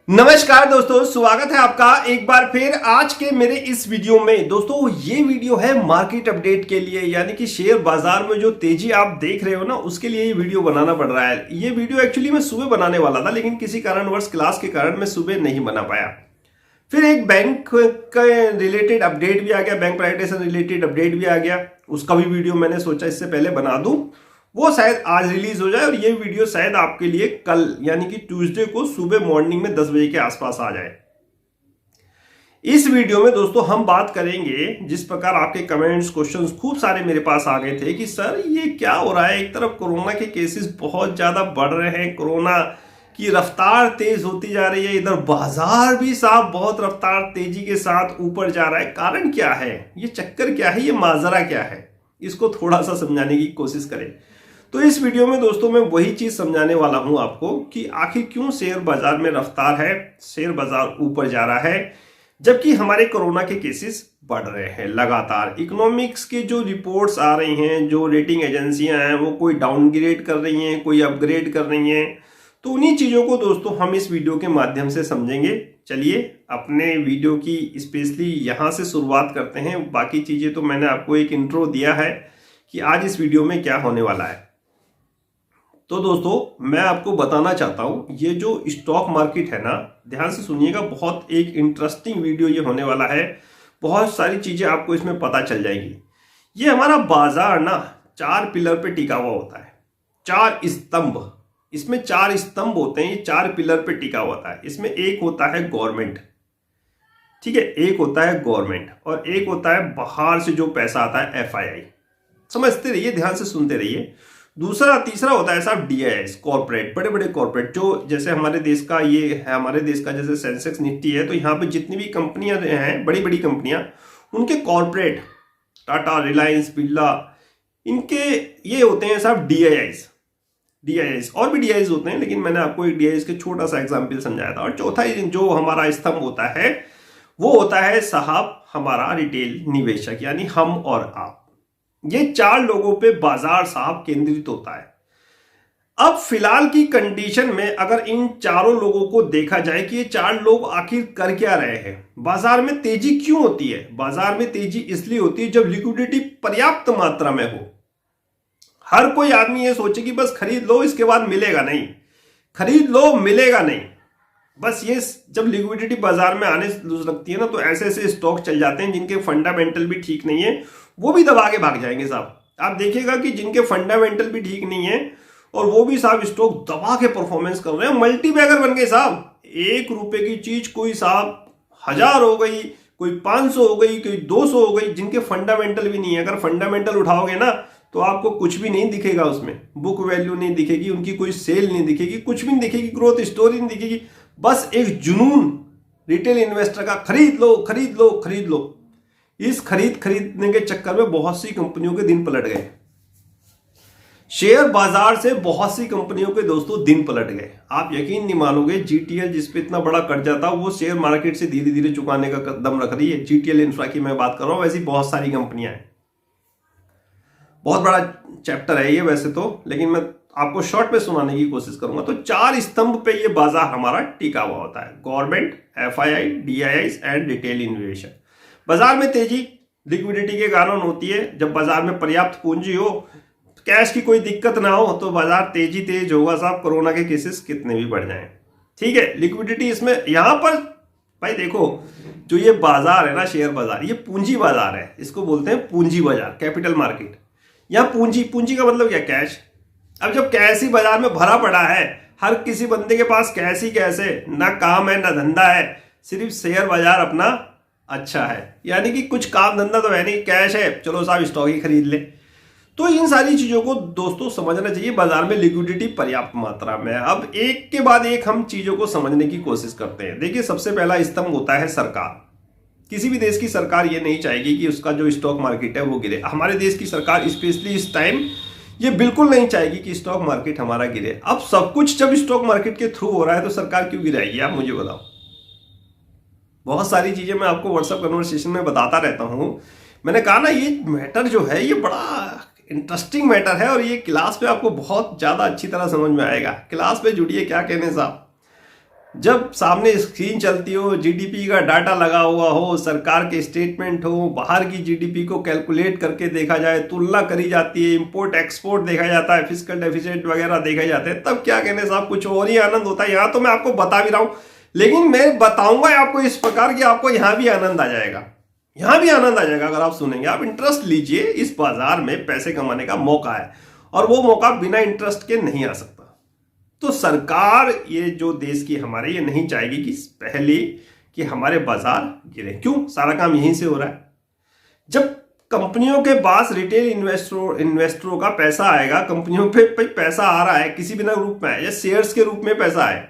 नमस्कार दोस्तों, स्वागत है आपका एक बार फिर आज के मेरे इस वीडियो में। दोस्तों ये वीडियो है मार्केट अपडेट के लिए, यानी कि शेयर बाजार में जो तेजी आप देख रहे हो ना, उसके लिए ये वीडियो बनाना पड़ रहा है। ये वीडियो एक्चुअली मैं सुबह बनाने वाला था, लेकिन किसी कारणवश क्लास के कारण मैं सुबह नहीं बना पाया। फिर एक बैंक का रिलेटेड अपडेट भी आ गया, बैंक प्राइवेटाइजेशन रिलेटेड अपडेट भी आ गया, उसका भी वीडियो मैंने सोचा इससे पहले बना दूं। वो शायद आज रिलीज हो जाए और ये वीडियो शायद आपके लिए कल यानी कि ट्यूसडे को सुबह मॉर्निंग में 10 बजे के आसपास आ जाए। इस वीडियो में दोस्तों हम बात करेंगे, जिस प्रकार आपके कमेंट्स क्वेश्चंस खूब सारे मेरे पास आ गए थे कि सर ये क्या हो रहा है, एक तरफ कोरोना के केसेस बहुत ज्यादा बढ़ रहे हैं, कोरोना की रफ्तार तेज होती जा रही है, इधर बाजार भी साहब बहुत रफ्तार तेजी के साथ ऊपर जा रहा है। कारण क्या है, ये चक्कर क्या है, ये माजरा क्या है, इसको थोड़ा सा समझाने की कोशिश करें। तो इस वीडियो में दोस्तों मैं वही चीज समझाने वाला हूं आपको कि आखिर क्यों शेयर बाजार में रफ्तार है, शेयर बाजार ऊपर जा रहा है, जबकि हमारे कोरोना के केसेस बढ़ रहे हैं लगातार। इकोनॉमिक्स के जो रिपोर्ट्स आ रही हैं, जो रेटिंग एजेंसियां हैं, वो कोई डाउनग्रेड कर रही हैं, कोई अपग्रेड कर रही हैं। तो उन्हीं चीजों को दोस्तों हम इस वीडियो के माध्यम से समझेंगे। चलिए अपने वीडियो की स्पेशली यहां से शुरुआत करते हैं। बाकी चीजें तो मैंने आपको एक इंट्रो दिया है कि आज इस वीडियो में क्या होने वाला है। तो दोस्तों मैं आपको बताना चाहता हूं, ये जो स्टॉक मार्केट है ना, ध्यान से सुनिएगा, बहुत एक इंटरेस्टिंग वीडियो ये होने वाला है। बहुत सारी चीजें आपको इसमें पता चल जाएंगी। ये हमारा बाजार ना 4 पिलर पे टिका हुआ होता है, 4 स्तंभ। इसमें 4 स्तंभ होते हैं, ये 4 पिलर पे टिका हुआ होता है। इसमें एक होता है गवर्नमेंट, ठीक है, एक होता है गवर्नमेंट, और एक होता है बाहर से जो पैसा आता है एफआईआई। समझते रहिए, ध्यान से सुनते रहिए। दूसरा तीसरा होता है साहब डीआईएस, कॉर्पोरेट, बड़े बड़े कॉर्पोरेट, जो जैसे हमारे देश का ये है, हमारे देश का जैसे सेंसेक्स निफ्टी है, तो यहाँ पे जितनी भी कंपनियां हैं, बड़ी बड़ी कंपनियां, उनके कॉर्पोरेट, टाटा, रिलायंस, बिरला, इनके ये होते हैं साहब डीआईएस। डीआईएस और भी डीआईएस होते हैं, लेकिन मैंने आपको एक डीआईएस के छोटा सा एग्जाम्पल समझाया था। और चौथा जो हमारा स्तंभ होता है वो होता है साहब हमारा रिटेल निवेशक, यानी हम और आप। ये 4 लोगों पे बाजार साहब केंद्रित होता है। अब फिलहाल की कंडीशन में अगर इन चारों लोगों को देखा जाए कि ये 4 लोग आखिर कर क्या रहे हैं, बाजार में तेजी क्यों होती है। बाजार में तेजी इसलिए होती है जब लिक्विडिटी पर्याप्त मात्रा में हो। हर कोई आदमी ये सोचे कि बस खरीद लो, इसके बाद मिलेगा नहीं, खरीद लो मिलेगा नहीं। बस ये जब लिक्विडिटी बाजार में आने लगती है ना, तो ऐसे ऐसे स्टॉक चल जाते हैं जिनके फंडामेंटल भी ठीक नहीं है, वो भी दबा के भाग जाएंगे साहब। आप देखिएगा कि जिनके फंडामेंटल भी ठीक नहीं है और वो भी साहब स्टॉक दबा के परफॉर्मेंस कर रहे हैं, मल्टी बैगर बन गए साहब। 1 रुपए की चीज कोई साहब 1000 हो गई, कोई 500 हो गई, कोई 200 हो गई, जिनके फंडामेंटल भी नहीं है। अगर फंडामेंटल उठाओगे ना तो आपको कुछ भी नहीं दिखेगा, उसमें बुक वैल्यू नहीं दिखेगी, उनकी कोई सेल नहीं दिखेगी, कुछ भी नहीं दिखेगी, ग्रोथ स्टोरी नहीं दिखेगी। बस एक जुनून रिटेल इन्वेस्टर का, खरीद लो खरीद लो खरीद लो। इस खरीदने के चक्कर में बहुत सी कंपनियों के दिन पलट गए। शेयर बाजार से बहुत सी कंपनियों के दोस्तों दिन पलट गए। आप यकीन नहीं मानोगे, जीटीएल जिस पे इतना बड़ा कर्जा था, वो शेयर मार्केट से धीरे धीरे चुकाने का दम रख रही है। जीटीएल इंफ्रा की मैं बात कर रहा हूं, वैसी बहुत सारी कंपनियां हैं। बहुत बड़ा चैप्टर है ये वैसे तो, लेकिन मैं आपको शॉर्ट में सुनाने की कोशिश करूंगा। तो 4 स्तंभ पे ये बाजार हमारा टिका हुआ होता है, government, FII, DIIs and retail investor. बाजार में तेजी लिक्विडिटी के कारण होती है। जब बाजार में पर्याप्त पूंजी हो, कैश की कोई दिक्कत ना हो, तो बाजार तेज होगा साहब, कोरोना के केसेस कितने भी बढ़ जाएं। ठीक है, लिक्विडिटी इसमें यहां पर भाई देखो, जो ये बाजार है ना शेयर बाजार, ये पूंजी बाजार है, इसको बोलते हैं पूंजी बाजार, कैपिटल मार्केट। यहां पूंजी का मतलब क्या, कैश। अब जब कैश ही बाजार में भरा पड़ा है, हर किसी बंदे के पास कैश ही कैश है, ना काम है ना धंधा है, सिर्फ शेयर बाजार अपना अच्छा है, यानी कि कुछ काम धंधा तो है नहीं, कैश है, चलो साहब स्टॉक ही खरीद ले। तो इन सारी चीजों को दोस्तों समझना चाहिए। बाजार में लिक्विडिटी पर्याप्त मात्रा में। अब एक के बाद एक हम चीजों को समझने की कोशिश करते हैं। देखिए, सबसे पहला स्तंभ होता है सरकार। किसी भी देश की सरकार ये नहीं चाहेगी कि उसका जो स्टॉक मार्केट है वो गिरे। हमारे देश की सरकार स्पेशली इस टाइम ये बिल्कुल नहीं चाहेगी कि स्टॉक मार्केट हमारा गिरे। अब सब कुछ जब स्टॉक मार्केट के थ्रू हो रहा है तो सरकार क्यों गिराएगी, आप मुझे बताओ। बहुत सारी चीजें मैं आपको व्हाट्सएप कन्वर्सेशन में बताता रहता हूं। मैंने कहा ना, ये मैटर जो है ये बड़ा इंटरेस्टिंग मैटर है और ये क्लास पे आपको बहुत ज्यादा अच्छी तरह समझ में आएगा। क्लास पे जुड़िए, क्या कहने साहब। जब सामने स्क्रीन चलती हो, जीडीपी का डाटा लगा हुआ हो, सरकार के स्टेटमेंट हो, बाहर की जीडीपी को कैलकुलेट करके देखा जाए, तुलना करी जाती है, इंपोर्ट एक्सपोर्ट देखा जाता है, फिस्कल डेफिसिट वगैरह देखे जाते हैं, तब क्या कहने साहब कुछ और ही आनंद होता है। यहाँ तो मैं आपको बता भी रहा हूँ, लेकिन मैं बताऊंगा आपको इस प्रकार की आपको यहाँ भी आनंद आ जाएगा, यहाँ भी आनंद आ जाएगा अगर आप सुनेंगे। आप इंटरेस्ट लीजिए, इस बाजार में पैसे कमाने का मौका है और वो मौका बिना इंटरेस्ट के नहीं आ सकता। तो सरकार ये जो देश की हमारे ये नहीं चाहेगी कि पहले कि हमारे बाजार गिरे। क्यों? सारा काम यहीं से हो रहा है। जब कंपनियों के पास रिटेल इन्वेस्टरों का पैसा आएगा, कंपनियों पे पैसा आ रहा है किसी भी ना रूप में या शेयर्स के रूप में पैसा है,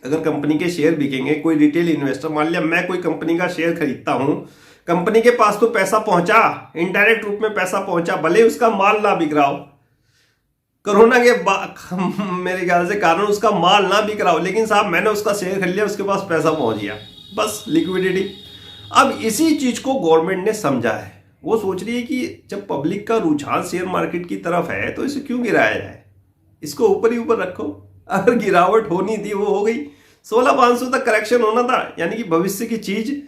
अगर कंपनी के शेयर बिकेंगे, कोई रिटेल इन्वेस्टर, मान लिया मैं कोई कंपनी का शेयर खरीदता हूं, कंपनी के पास तो पैसा पहुंचा, इनडायरेक्ट रूप में पैसा पहुंचा, भले उसका माल ना बिक रहा हो, कोरोना के मेरे ख्याल से कारण उसका माल ना बिक रहा हो, लेकिन साहब मैंने उसका शेयर खरीद लिया, उसके पास पैसा पहुंच गया, बस लिक्विडिटी। अब इसी चीज को गवर्नमेंट ने समझा है, वो सोच रही है कि जब पब्लिक का रुझान शेयर मार्केट की तरफ है तो इसे क्यों गिराया जाए, इसको ऊपर ही ऊपर रखो। अगर गिरावट होनी थी वो हो गई, 16,500 तक करेक्शन होना था, यानी कि भविष्य की चीज।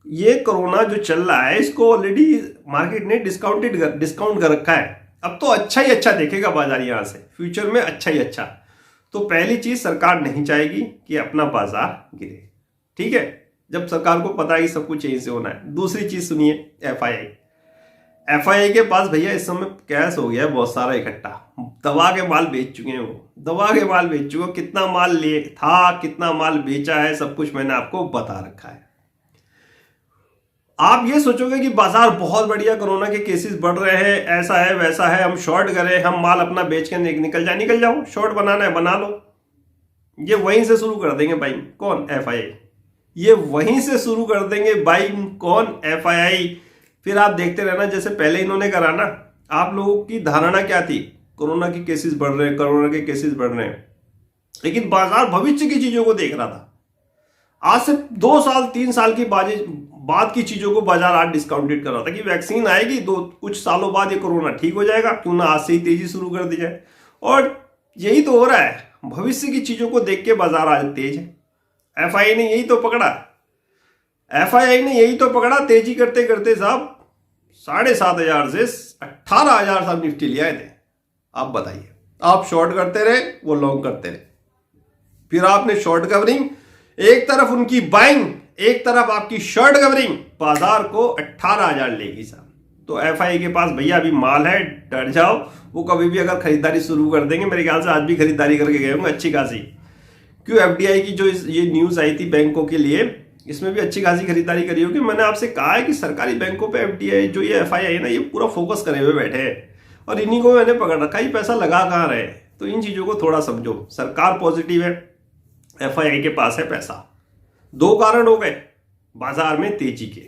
ये कोरोना जो चल रहा है इसको ऑलरेडी मार्केट ने डिस्काउंट कर रखा है, अब तो अच्छा ही अच्छा देखेगा बाजार यहां से, फ्यूचर में अच्छा ही अच्छा। तो पहली चीज, सरकार नहीं चाहेगी कि अपना बाजार गिरे, ठीक है, जब सरकार को पता है कि सब कुछ यहीं से होना है। दूसरी चीज सुनिए, एफआईआई के पास भैया इस समय कैश हो गया है बहुत सारा इकट्ठा, दवा के माल बेच चुके हैं, वो दवा के माल बेच चुके हैं। कितना माल लिए था, कितना माल बेचा है, सब कुछ मैंने आपको बता रखा है। आप ये सोचोगे कि बाजार बहुत बढ़िया, कोरोना के केसेस बढ़ रहे हैं, ऐसा है वैसा है, हम शॉर्ट करें, हम माल अपना बेच के निकल जाओ, शॉर्ट बनाना है बना लो। ये वहीं से शुरू कर देंगे बाइंग, कौन? एफआईआई। ये वहीं से शुरू कर देंगे बाइंग, कौन? एफआईआई। फिर आप देखते रहना, जैसे पहले इन्होंने करा ना। आप लोगों की धारणा क्या थी? कोरोना के केसेस बढ़ रहे हैं, कोरोना के केसेस बढ़ रहे हैं, लेकिन बाजार भविष्य की चीजों को देख रहा था। आज से 2 साल 3 साल की बाद की चीजों को बाजार आज डिस्काउंटेड कर रहा था कि वैक्सीन आएगी, कुछ सालों बाद ये कोरोना ठीक हो जाएगा, क्यों ना आज से ही तेजी शुरू कर दी जाए। और यही तो हो रहा है, भविष्य की चीजों को देख के बाजार आज तेज है। एफआईआई ने यही तो पकड़ा, तेजी करते करते साहब 7,500 से 18,000 साहब निफ्टी ले आए थे। आप बताइए, आप शॉर्ट करते रहे, वो लॉन्ग करते रहे, फिर आपने शॉर्ट कवरिंग, एक तरफ उनकी बाइंग, एक तरफ आपकी शॉर्ट कवरिंग, बाजार को 18,000 लेगी साहब। तो एफआईआई के पास भैया अभी माल है, डर जाओ, वो कभी भी अगर खरीदारी शुरू कर देंगे, मेरे ख्याल से आज भी खरीदारी करके गए होंगे अच्छी खासी। क्यों? एफडीआई की जो ये न्यूज आई थी बैंकों के लिए, इसमें भी अच्छी खासी खरीदारी करी होगी। मैंने आपसे कहा है कि सरकारी बैंकों पे एफडीआई जो ये एफआईआई है ना, ये पूरा फोकस करे हुए बैठे हैं और इन्हीं को मैंने पकड़ रखा, ये पैसा लगा कहाँ रहे। तो इन चीजों को थोड़ा समझो, सरकार पॉजिटिव है, एफआईआई के पास है पैसा। 2 कारण हो गए बाजार में तेजी के।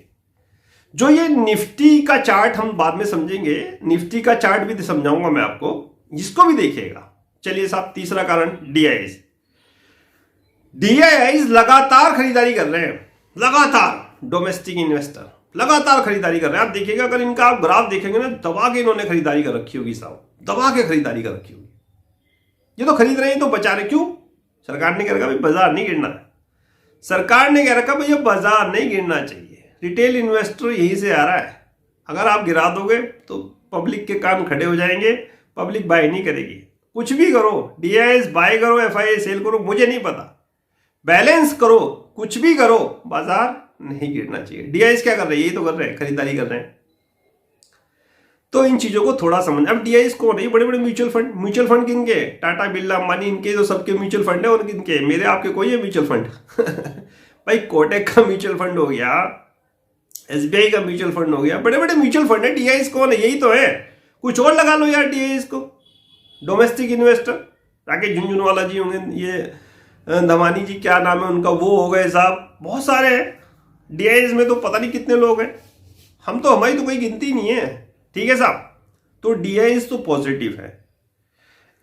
जो ये निफ्टी का चार्ट हम बाद में समझेंगे, निफ्टी का चार्ट भी समझाऊंगा मैं आपको, जिसको भी देखिएगा। चलिए साहब, तीसरा कारण डीआईआईज लगातार खरीदारी कर रहे हैं, लगातार डोमेस्टिक इन्वेस्टर लगातार खरीदारी कर रहे हैं। आप देखिएगा, अगर इनका आप ग्राफ देखेंगे ना, दबा के इन्होंने खरीदारी कर रखी होगी साहब, दबा के खरीदारी कर रखी होगी। ये तो खरीद रहे हैं तो बचा रहे, क्यों? सरकार ने कह रखा भाई बाजार नहीं गिरना है, सरकार ने कह रखा भाई ये बाजार नहीं गिरना चाहिए, रिटेल इन्वेस्टर यहीं से आ रहा है, अगर आप गिरा दोगे तो पब्लिक के कान खड़े हो जाएंगे, पब्लिक बाय नहीं करेगी। कुछ भी करो, डीआईएस बाय करो, एफआईआई सेल करो, मुझे नहीं पता, बैलेंस करो, कुछ भी करो, बाजार नहीं गिरना चाहिए। डीआईएस क्या कर रहे हैं? यही तो कर रहे हैं, खरीदारी कर रहे हैं। तो इन चीजों को थोड़ा समझ। अब डीआईएस कौन है? बड़े बड़े म्यूचुअल फंड किनके? टाटा बिरला अंबानी, इनके तो सबके म्यूचुअल फंड है। और किनके? मेरे आपके कोई है म्यूचुअल फंड? भाई कोटक का म्यूचुअल फंड हो गया, एसबीआई का म्यूचुअल फंड हो गया, बड़े बड़े म्यूचुअल फंड है। डीआईएस कौन है? यही तो है। कुछ और लगा लो यार डीआईएस को, डोमेस्टिक इन्वेस्टर। राकेश झुंझुनवाला जी होंगे, ये धमानी जी क्या नाम है उनका, वो हो गए साहब, बहुत सारे हैं डीआईएस में, तो पता नहीं कितने लोग हैं, हमारी तो कोई गिनती नहीं है, ठीक है साहब। तो डीआईएस तो पॉजिटिव है,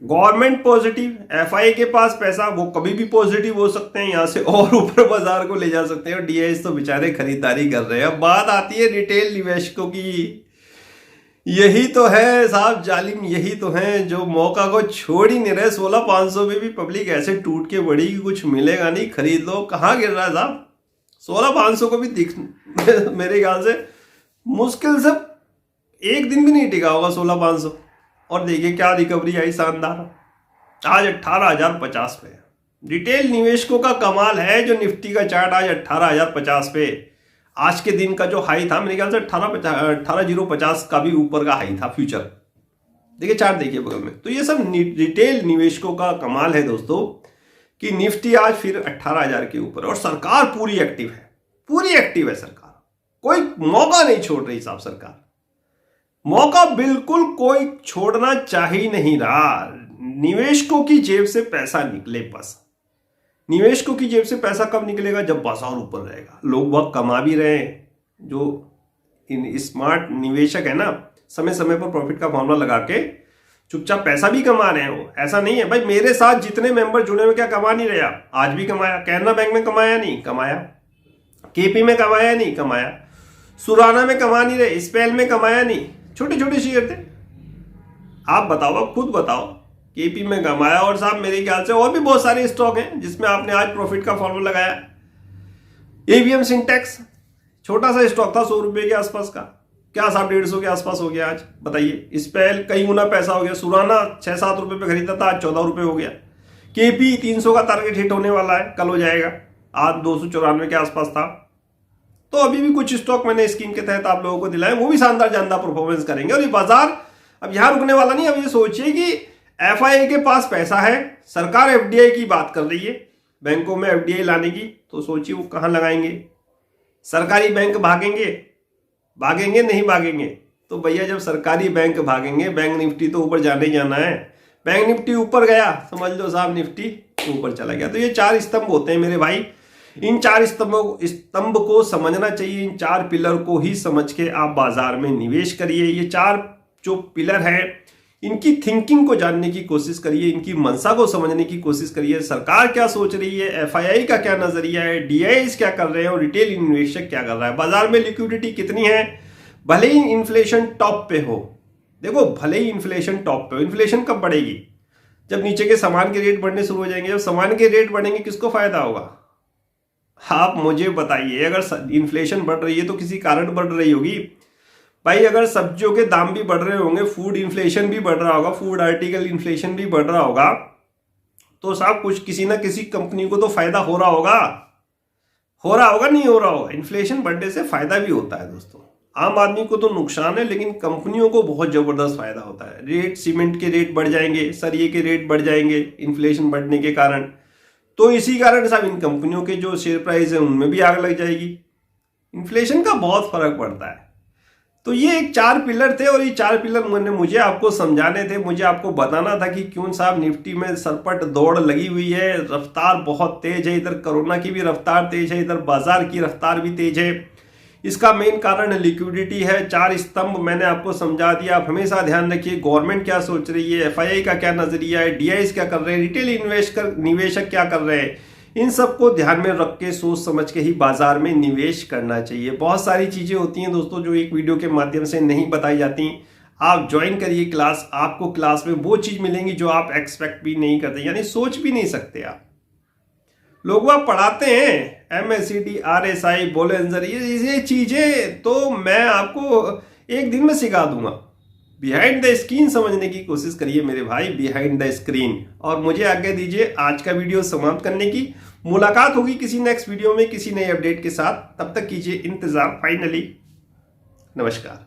गवर्नमेंट पॉजिटिव, एफआई के पास पैसा, वो कभी भी पॉजिटिव हो सकते हैं, यहां से और ऊपर बाजार को ले जा सकते हैं। और डीआईएस तो बेचारे खरीदारी कर रहे हैं। अब बात आती है रिटेल निवेशकों की यही तो है साहब जालिम, यही तो है जो मौका को छोड़ ही नहीं रहे। 16,500 में भी पब्लिक ऐसे टूट के बड़ी कि कुछ मिलेगा नहीं, खरीद लो। कहाँ गिर रहा है साहब? 16,500 को भी दिख मेरे ख्याल से मुश्किल से एक दिन भी नहीं टिका होगा 16,500। और देखिए क्या रिकवरी आई शानदार, आज 18,050 पे। रिटेल निवेशकों का कमाल है जो निफ्टी का चार्ट आज 18,050 पे। आज के दिन का जो हाई था मेरे ख्याल से 18,050 का भी ऊपर का हाई था फ्यूचर। देखिए चार्ट देखिए बगल में। तो ये सब रिटेल निवेशकों का कमाल है दोस्तों कि निफ्टी आज फिर 18,000 के ऊपर। और सरकार पूरी एक्टिव है, पूरी एक्टिव है सरकार। कोई मौका नहीं छोड़ रही साहब सरकार, मौका बिल्कुल कोई छोड़ना चाह ही नहीं रहा। निवेशकों की जेब से पैसा निकले बस। निवेशकों की जेब से पैसा कब निकलेगा? जब बाजार ऊपर रहेगा। लोग बहुत कमा भी रहे हैं, जो स्मार्ट निवेशक है ना, समय समय पर प्रॉफिट का फॉर्मूला लगा के चुपचाप पैसा भी कमा रहे हो। ऐसा नहीं है भाई, मेरे साथ जितने मेंबर जुड़े हुए क्या कमा नहीं रहे आप? आज भी कमाया। कैनरा बैंक में कमाया नहीं? कमाया। केपी में कमाया नहीं? कमाया। सुराना में कमा नहीं रहे? स्पेल में कमाया नहीं? छोटे छोटे शेयर थे। आप बताओ, आप खुद बताओ। केपी में कमाया। और साहब मेरे ख्याल से और भी बहुत सारे स्टॉक हैं जिसमें आपने आज प्रॉफिट का फॉर्मूला लगाया। एवीएम सिंटेक्स छोटा सा स्टॉक था 100 रुपए के आसपास का, क्या साहब 150 के आसपास हो गया आज? बताइए। स्पेल कई गुना पैसा हो गया। सुराना 6-7 रुपए पे खरीदा था, आज 14 रुपए हो गया। केपी 300 का टारगेट हिट होने वाला है, कल हो जाएगा। आज 294 के आसपास था। तो अभी भी कुछ स्टॉक मैंने स्कीम के तहत आप लोगों को दिलाए, वो भी शानदार जानदार परफॉर्मेंस करेंगे। और ये बाजार अब यहां रुकने वाला नहीं। अब ये सोचिए कि एफआईआई के पास पैसा है, सरकार एफडीआई की बात कर रही है बैंकों में एफडीआई लाने की, तो सोचिए वो कहां लगाएंगे। सरकारी बैंक भागेंगे? भागेंगे नहीं भागेंगे? तो भैया जब सरकारी बैंक भागेंगे, बैंक निफ्टी तो ऊपर जाने ही जाना है। बैंक निफ्टी ऊपर गया, समझ लो साहब निफ्टी ऊपर चला गया। तो ये 4 स्तंभ होते हैं मेरे भाई। इन 4 स्तंभ को समझना चाहिए। इन 4 पिलर को ही समझ के आप बाजार में निवेश करिए। ये 4 जो पिलर है इनकी थिंकिंग को जानने की कोशिश करिए, इनकी मंशा को समझने की कोशिश करिए। सरकार क्या सोच रही है, एफआईआई का क्या नजरिया है, डीआईज क्या कर रहे हैं और रिटेल इन्वेस्टर क्या कर रहा है। बाजार में लिक्विडिटी कितनी है, भले ही इन्फ्लेशन टॉप पे हो। देखो भले ही इन्फ्लेशन टॉप पे हो, इन्फ्लेशन कब बढ़ेगी? जब नीचे के सामान के रेट बढ़ने शुरू हो जाएंगे। जब सामान के रेट बढ़ेंगे किसको फायदा होगा? आप मुझे बताइए। अगर इन्फ्लेशन बढ़ रही है तो किसी कारण बढ़ रही होगी भाई। अगर सब्जियों के दाम भी बढ़ रहे होंगे, फूड इन्फ्लेशन भी बढ़ रहा होगा, फूड आर्टिकल इन्फ्लेशन भी बढ़ रहा होगा, तो साहब कुछ किसी ना किसी कंपनी को तो फायदा हो रहा होगा। हो रहा होगा, नहीं हो रहा होगा? इन्फ्लेशन बढ़ने से फायदा भी होता है दोस्तों। आम आदमी को तो नुकसान है, लेकिन कंपनियों को बहुत जबरदस्त फायदा होता है। रेट, सीमेंट के रेट बढ़ जाएंगे, सरिये के रेट बढ़ जाएंगे इन्फ्लेशन बढ़ने के कारण। तो इसी कारण साहब इन कंपनियों के जो शेयर प्राइस है उनमें भी आग लग जाएगी। इन्फ्लेशन का बहुत फर्क पड़ता है। तो ये एक 4 पिलर थे और ये 4 पिलर मुझे आपको समझाने थे, मुझे आपको बताना था कि क्यों साहब निफ्टी में सरपट दौड़ लगी हुई है। रफ्तार बहुत तेज है, इधर कोरोना की भी रफ्तार तेज है, इधर बाजार की रफ्तार भी तेज है। इसका मेन कारण लिक्विडिटी है। 4 स्तंभ मैंने आपको समझा दिया। आप हमेशा ध्यान रखिए गवर्नमेंट क्या सोच रही है, एफआईआई का क्या नजरिया है, डीआईज क्या कर रहे हैं, रिटेल निवेशक क्या कर रहे हैं। इन सबको ध्यान में रख के सोच समझ के ही बाजार में निवेश करना चाहिए। बहुत सारी चीजें होती हैं दोस्तों जो एक वीडियो के माध्यम से नहीं बताई जाती। आप ज्वाइन करिए क्लास, आपको क्लास में वो चीज मिलेंगी जो आप एक्सपेक्ट भी नहीं करते, यानी सोच भी नहीं सकते। आप लोग वह पढ़ाते हैं एमएससीडी, आरएसआई, बोलेंजर, ये चीजें तो मैं आपको एक दिन में सिखा दूंगा। बिहाइंड द स्क्रीन समझने की कोशिश करिए मेरे भाई, बिहाइंड द स्क्रीन। और मुझे आज्ञा दीजिए आज का वीडियो समाप्त करने की। मुलाकात होगी किसी नेक्स्ट वीडियो में किसी नए अपडेट के साथ। तब तक कीजिए इंतजार। फाइनली नमस्कार।